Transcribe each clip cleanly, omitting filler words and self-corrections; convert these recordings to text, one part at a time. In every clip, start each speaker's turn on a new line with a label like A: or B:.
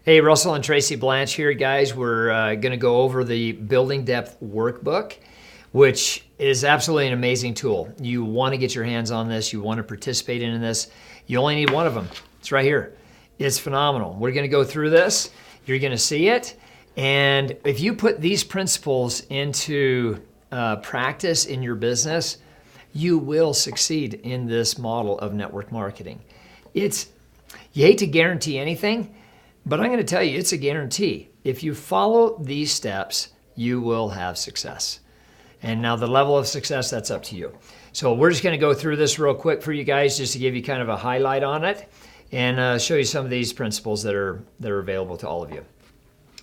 A: Hey, Russell and Tracy Blanch here, guys. We're going to go over the Building Depth Workbook, which is absolutely an amazing tool. You want to get your hands on this. You want to participate in this. You only need one of them. It's right here. It's phenomenal. We're going to go through this. You're going to see it. And if you put these principles into practice in your business, you will succeed in this model of network marketing. You hate to guarantee anything, but I'm going to tell you, it's a guarantee. If you follow these steps, you will have success. And now the level of success, that's up to you. So we're just going to go through this real quick for you guys, just to give you kind of a highlight on it and show you some of these principles that are available to all of you.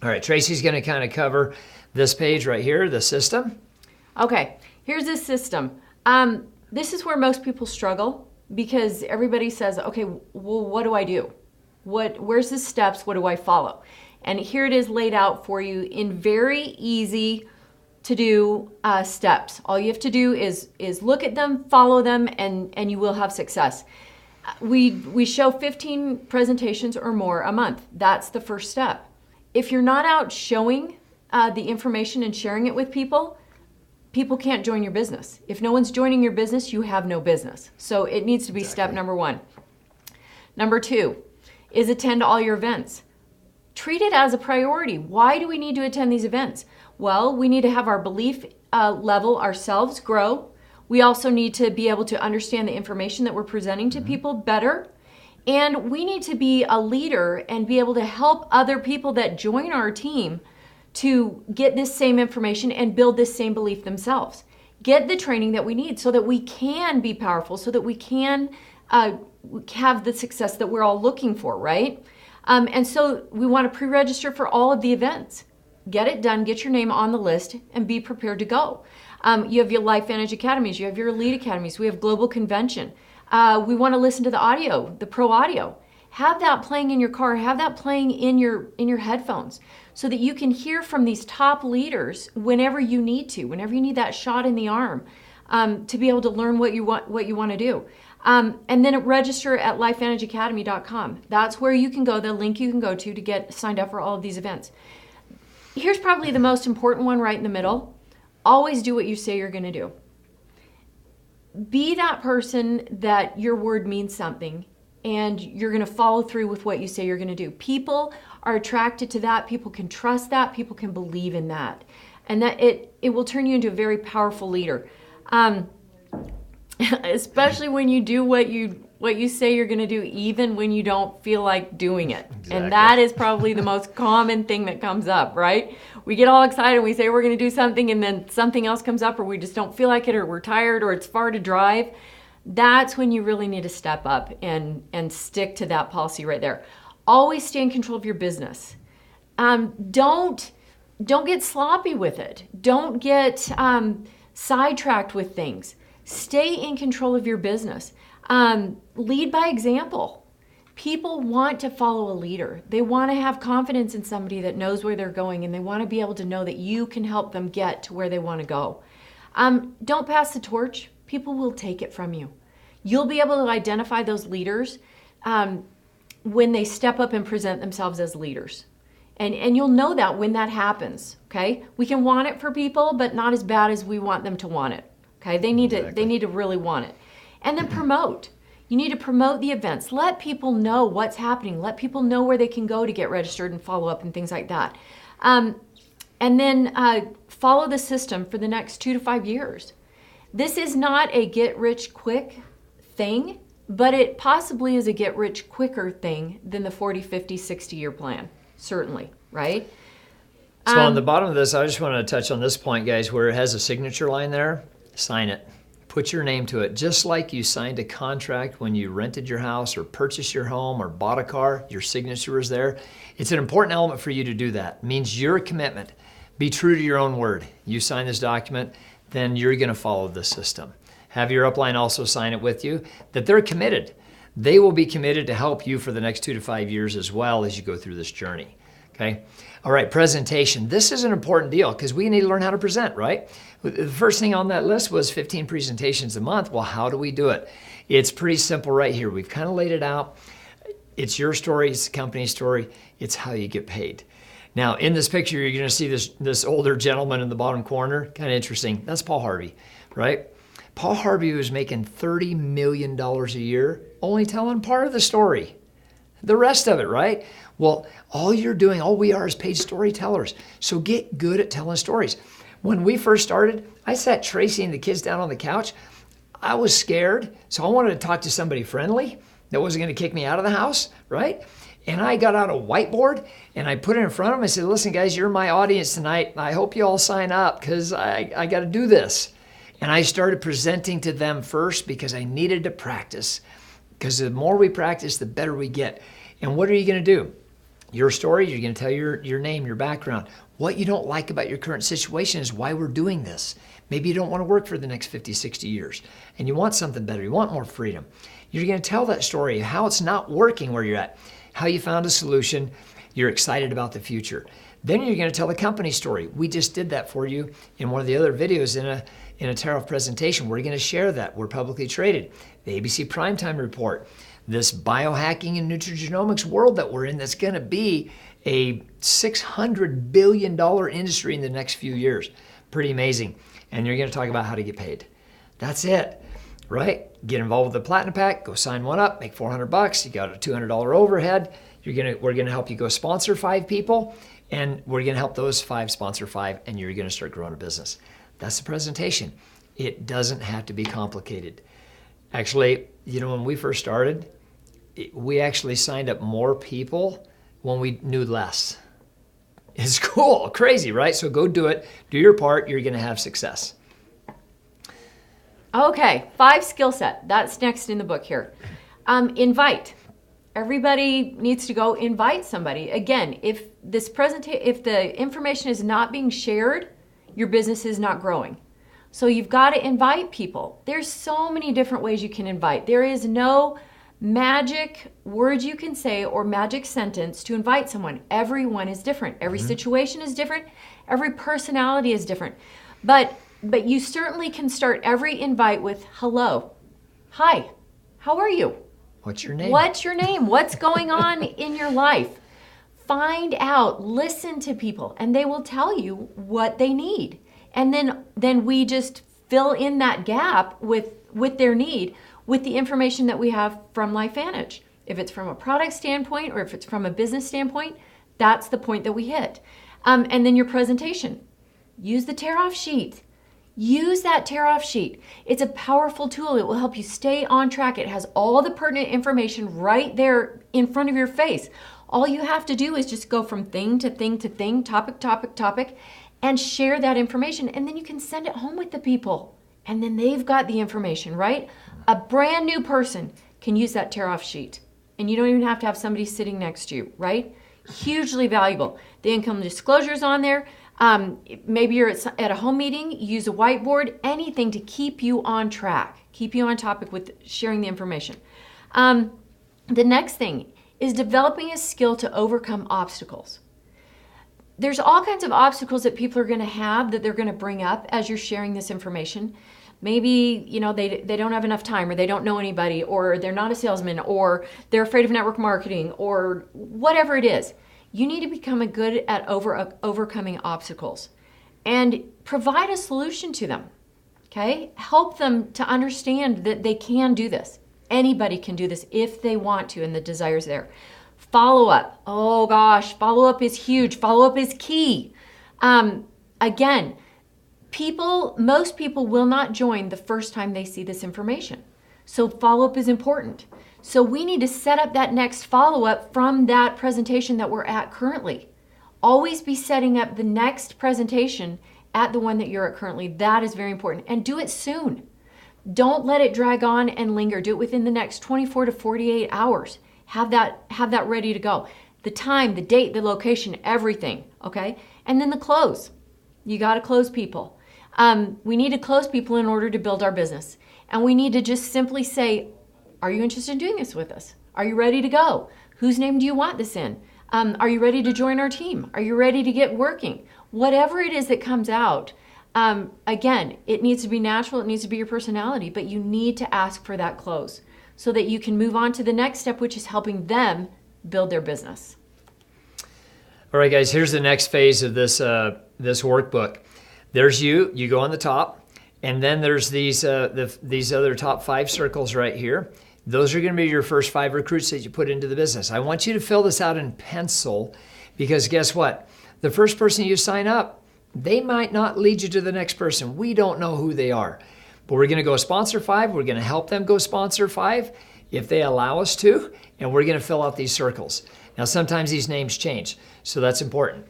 A: All right, Tracy's going to kind of cover this page right here, the system.
B: Okay, here's the system. This is where most people struggle because everybody says, okay, well, what do I do? Where's the steps? What do I follow? And here it is laid out for you in very easy to do steps. All you have to do is look at them, follow them, and you will have success. We show 15 presentations or more a month. That's the first step. If you're not out showing the information and sharing it with people, people can't join your business. If no one's joining your business, you have no business. So it needs to be step number one. Number two is attend all your events. Treat it as a priority. Why do we need to attend these events? Well, we need to have our belief level ourselves grow. We also need to be able to understand the information that we're presenting to people better. And we need to be a leader and be able to help other people that join our team to get this same information and build this same belief themselves. Get the training that we need so that we can be powerful, so that we can have the success that we're all looking for, right? And so we want to pre-register for all of the events. Get it done, get your name on the list, and be prepared to go. You have your LifeVantage Academies, you have your Elite Academies, we have Global Convention. We want to listen to the audio, the pro audio. Have that playing in your car, have that playing in your headphones so that you can hear from these top leaders whenever you need to, whenever you need that shot in the arm to be able to learn what you want to do. And then register at lifevantageacademy.com. That's where you can go, the link you can go to get signed up for all of these events. Here's probably the most important one right in the middle. Always do what you say you're going to do. Be that person that your word means something and you're going to follow through with what you say you're going to do. People are attracted to that. People can trust that. People can believe in that. And that it will turn you into a very powerful leader. Especially when you do what you say you're going to do, even when you don't feel like doing it. Exactly. And that is probably the most common thing that comes up, right? We get all excited, we say we're going to do something, and then something else comes up, or we just don't feel like it, or we're tired, or it's far to drive. That's when you really need to step up and stick to that policy right there. Always stay in control of your business. Don't get sloppy with it. Don't get sidetracked with things. Stay in control of your business. Lead by example. People want to follow a leader. They want to have confidence in somebody that knows where they're going, and they want to be able to know that you can help them get to where they want to go. Don't pass the torch. People will take it from you. You'll be able to identify those leaders when they step up and present themselves as leaders. And you'll know that when that happens, okay? We can want it for people, but not as bad as we want them to want it. Okay, they need to really want it. And then promote. You need to promote the events. Let people know what's happening. Let people know where they can go to get registered and follow up and things like that. And then follow the system for the next 2 to 5 years. This is not a get-rich-quick thing, but it possibly is a get-rich-quicker thing than the 40, 50, 60-year plan. Certainly, right?
A: So on the bottom of this, I just want to touch on this point, guys, where it has a signature line there. Sign it. Put your name to it. Just like you signed a contract when you rented your house or purchased your home or bought a car, your signature is there. It's an important element for you to do that. It means your commitment. Be true to your own word. You sign this document, then you're going to follow the system. Have your upline also sign it with you, that they're committed. They will be committed to help you for the next 2 to 5 years as well as you go through this journey. Okay. All right. Presentation. This is an important deal because we need to learn how to present, right? The first thing on that list was 15 presentations a month. Well, how do we do it? It's pretty simple right here. We've kind of laid it out. It's your story, it's the company's story, it's how you get paid. Now, in this picture, you're going to see this older gentleman in the bottom corner. Kind of interesting. That's Paul Harvey, right? Paul Harvey was making $30 million a year, only telling part of the story. The rest of it, right? Well, all we are is paid storytellers. So get good at telling stories. When we first started, I sat Tracy and the kids down on the couch. I was scared, so I wanted to talk to somebody friendly that wasn't going to kick me out of the house, right? And I got out a whiteboard and I put it in front of them. I said, listen, guys, you're my audience tonight. I hope you all sign up because I got to do this. And I started presenting to them first because I needed to practice. Because the more we practice, the better we get. And what are you going to do? Your story, you're going to tell your name, your background. What you don't like about your current situation is why we're doing this. Maybe you don't want to work for the next 50, 60 years. And you want something better. You want more freedom. You're going to tell that story, how it's not working where you're at, how you found a solution, you're excited about the future. Then you're going to tell the company story. We just did that for you in one of the other videos in a tariff presentation. We're going to share that. We're publicly traded. The ABC Primetime Report. This biohacking and nutrigenomics world that we're in that's going to be a $600 billion industry in the next few years. Pretty amazing. And you're going to talk about how to get paid. That's it, right? Get involved with the Platinum Pack. Go sign one up. Make $400. You got a $200 overhead. We're going to help you go sponsor 5 people. And we're going to help those 5 sponsor 5. And you're going to start growing a business. That's the presentation. It doesn't have to be complicated. Actually, when we first started, we actually signed up more people when we knew less. It's cool, crazy, right? So go do it. Do your part. You're going to have success.
B: Okay, 5 skill set. That's next in the book here. Invite. Everybody needs to go invite somebody. Again, if the information is not being shared, your business is not growing. So you've got to invite people. There's so many different ways you can invite. There is no magic word you can say or magic sentence to invite someone. Everyone is different. Every situation is different. Every personality is different. But you certainly can start every invite with hello. Hi, how are you?
A: What's your name?
B: What's your name? What's going on in your life? Find out, listen to people, and they will tell you what they need. And then we just fill in that gap with their need with the information that we have from LifeVantage. If it's from a product standpoint or if it's from a business standpoint, that's the point that we hit. And then your presentation. Use the tear-off sheet. Use that tear-off sheet. It's a powerful tool. It will help you stay on track. It has all the pertinent information right there in front of your face. All you have to do is just go from thing to thing to thing, topic, and share that information. And then you can send it home with the people. And then they've got the information, right? A brand new person can use that tear-off sheet. And you don't even have to have somebody sitting next to you, right? Hugely valuable. The income disclosure's on there. Maybe you're at a home meeting, use a whiteboard, anything to keep you on track, keep you on topic with sharing the information. The next thing is developing a skill to overcome obstacles. There's all kinds of obstacles that people are going to have that they're going to bring up as you're sharing this information. Maybe, they don't have enough time, or they don't know anybody, or they're not a salesman, or they're afraid of network marketing, or whatever it is. You need to become good at overcoming obstacles and provide a solution to them, okay? Help them to understand that they can do this. Anybody can do this if they want to and the desire's there. Follow up. Oh gosh, follow up is huge. Follow up is key. Again, most people will not join the first time they see this information. So follow up is important. So we need to set up that next follow-up from that presentation that we're at currently. Always be setting up the next presentation at the one that you're at currently. That is very important. And do it soon. Don't let it drag on and linger. Do it within the next 24 to 48 hours. Have that ready to go. The time, the date, the location, everything, okay? And then the close. You got to close people. We need to close people in order to build our business. And we need to just simply say, are you interested in doing this with us? Are you ready to go? Whose name do you want this in? Are you ready to join our team? Are you ready to get working? Whatever it is that comes out, again, it needs to be natural. It needs to be your personality, but you need to ask for that close. so that you can move on to the next step, which is helping them build their business.
A: All right, guys, here's the next phase of this workbook. There's you go on the top, and then there's these other top 5 circles right here. Those are going to be your first 5 recruits that you put into the business. I want you to fill this out in pencil, because guess what? The first person you sign up, they might not lead you to the next person. We don't know who they are, but we're going to go sponsor 5. We're going to help them go sponsor 5 if they allow us to, and we're going to fill out these circles. Now, sometimes these names change, so that's important.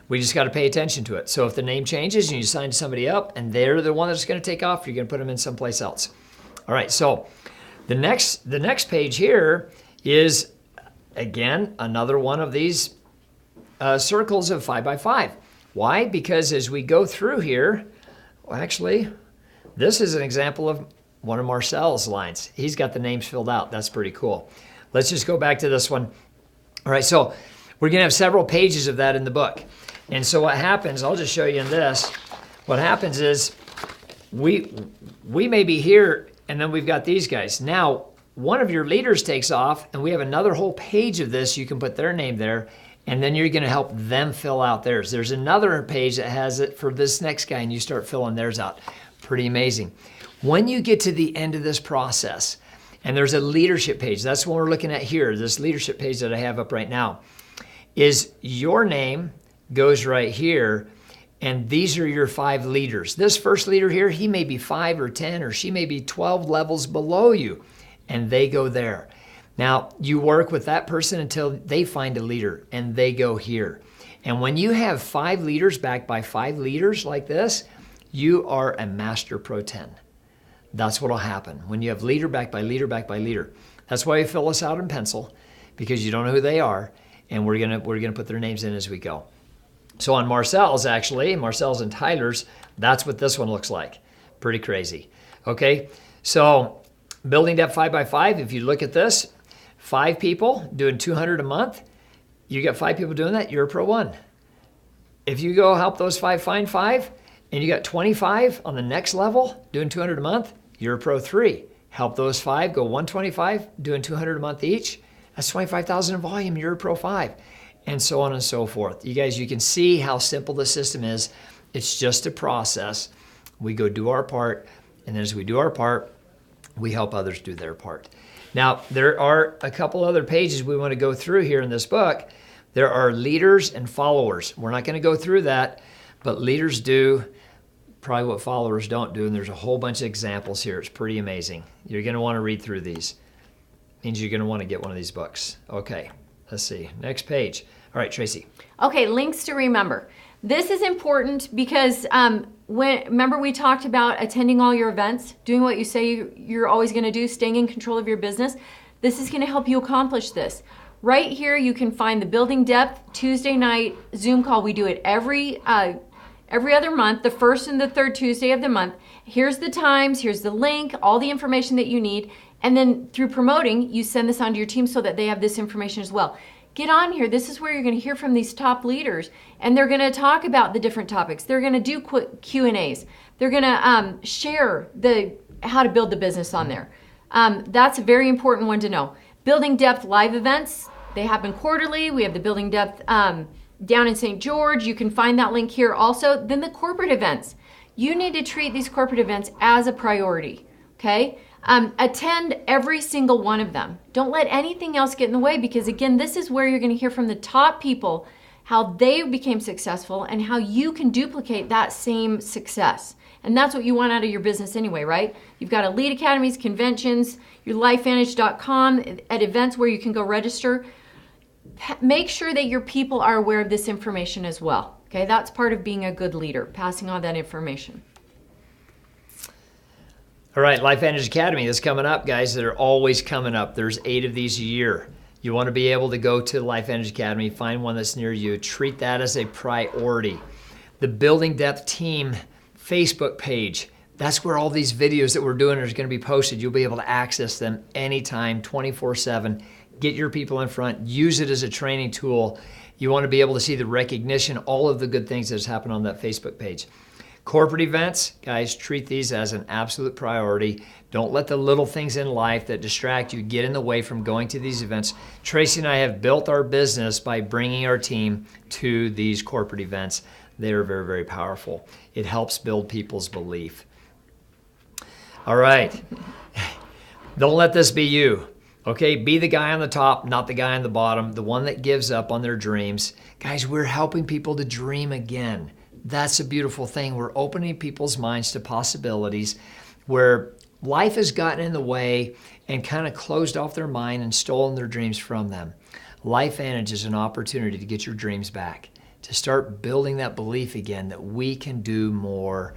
A: We just got to pay attention to it. So if the name changes and you sign somebody up and they're the one that's going to take off, you're going to put them in someplace else. All right, so the next page here is, again, another one of these circles of 5 by 5. Why? Because as we go through here, well, actually, this is an example of one of Marcel's lines. He's got the names filled out. That's pretty cool. Let's just go back to this one. All right, so we're going to have several pages of that in the book. And so what happens, I'll just show you in this, what happens is we may be here, and then we've got these guys. Now, one of your leaders takes off, and we have another whole page of this. You can put their name there, and then you're going to help them fill out theirs. There's another page that has it for this next guy, and you start filling theirs out. Pretty amazing. When you get to the end of this process, and there's a leadership page, that's what we're looking at here, this leadership page that I have up right now, is your name goes right here, and these are your 5 leaders. This first leader here, he may be 5 or 10, or she may be 12 levels below you, and they go there. Now, you work with that person until they find a leader, and they go here. And when you have 5 leaders backed by 5 leaders like this, you are a Master Pro 10. That's what will happen when you have leader backed by leader backed by leader. That's why you fill this out in pencil, because you don't know who they are, and we're gonna put their names in as we go. So on Marcel's and Tyler's, that's what this one looks like. Pretty crazy. Okay, so building depth 5 by 5. If you look at this, 5 people doing 200 a month. You got 5 people doing that, you're a Pro 1. If you go help those 5 find 5, and you got 25 on the next level doing 200 a month, you're a Pro 3. Help those 5 go 125 doing 200 a month each. That's 25,000 in volume. You're a Pro 5, and so on and so forth. You guys, you can see how simple the system is. It's just a process. We go do our part, and then as we do our part, we help others do their part. Now, there are a couple other pages we want to go through here in this book. There are leaders and followers. We're not going to go through that, but leaders do probably what followers don't do, and there's a whole bunch of examples here. It's pretty amazing. You're going to want to read through these. Means you're going to want to get one of these books. Okay, let's see. Next page. All right, Tracy.
B: Okay, links to remember. This is important because remember we talked about attending all your events, doing what you say you're always going to do, staying in control of your business. This is going to help you accomplish this. Right here, you can find the Building Depth Tuesday night Zoom call. We do it every other month, the first and the third Tuesday of the month. Here's the times, here's the link, all the information that you need. And then through promoting, you send this on to your team so that they have this information as well. Get on here. This is where you're going to hear from these top leaders, and they're going to talk about the different topics. They're going to do quick Q&As. They're going to share how to build the business on there. That's a very important one to know. Building Depth live events, they happen quarterly. We have the Building Depth down in St. George. You can find that link here also. Then the corporate events. You need to treat these corporate events as a priority, okay? Attend every single one of them. Don't let anything else get in the way, because again, this is where you're going to hear from the top people, how they became successful and how you can duplicate that same success. And that's what you want out of your business anyway, right? You've got Elite Academies, conventions, your lifevantage.com at events where you can go register. Make sure that your people are aware of this information as well. Okay, that's part of being a good leader, passing on that information.
A: All right, LifeVantage Academy is coming up, guys. They're always coming up. There's 8 of these a year. You want to be able to go to LifeVantage Academy, find one that's near you, treat that as a priority. The Building Depth Team Facebook page, that's where all these videos that we're doing are going to be posted. You'll be able to access them anytime, 24/7. Get your people in front. Use it as a training tool. You want to be able to see the recognition, all of the good things that's happened on that Facebook page. Corporate events, guys, treat these as an absolute priority. Don't let the little things in life that distract you get in the way from going to these events. Tracy and I have built our business by bringing our team to these corporate events. They are very, very powerful. It helps build people's belief. All right. Don't let this be you. Okay, be the guy on the top, not the guy on the bottom, the one that gives up on their dreams. Guys, we're helping people to dream again. That's a beautiful thing. We're opening people's minds to possibilities where life has gotten in the way and kind of closed off their mind and stolen their dreams from them. LifeVantage is an opportunity to get your dreams back, to start building that belief again that we can do more,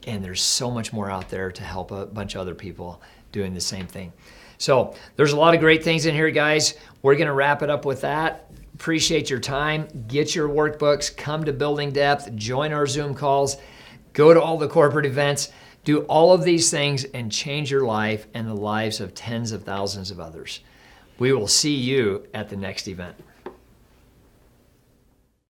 A: and there's so much more out there to help a bunch of other people doing the same thing. So there's a lot of great things in here, guys. We're going to wrap it up with that. Appreciate your time. Get your workbooks, come to Building Depth, join our Zoom calls, go to all the corporate events, do all of these things and change your life and the lives of tens of thousands of others. We will see you at the next event.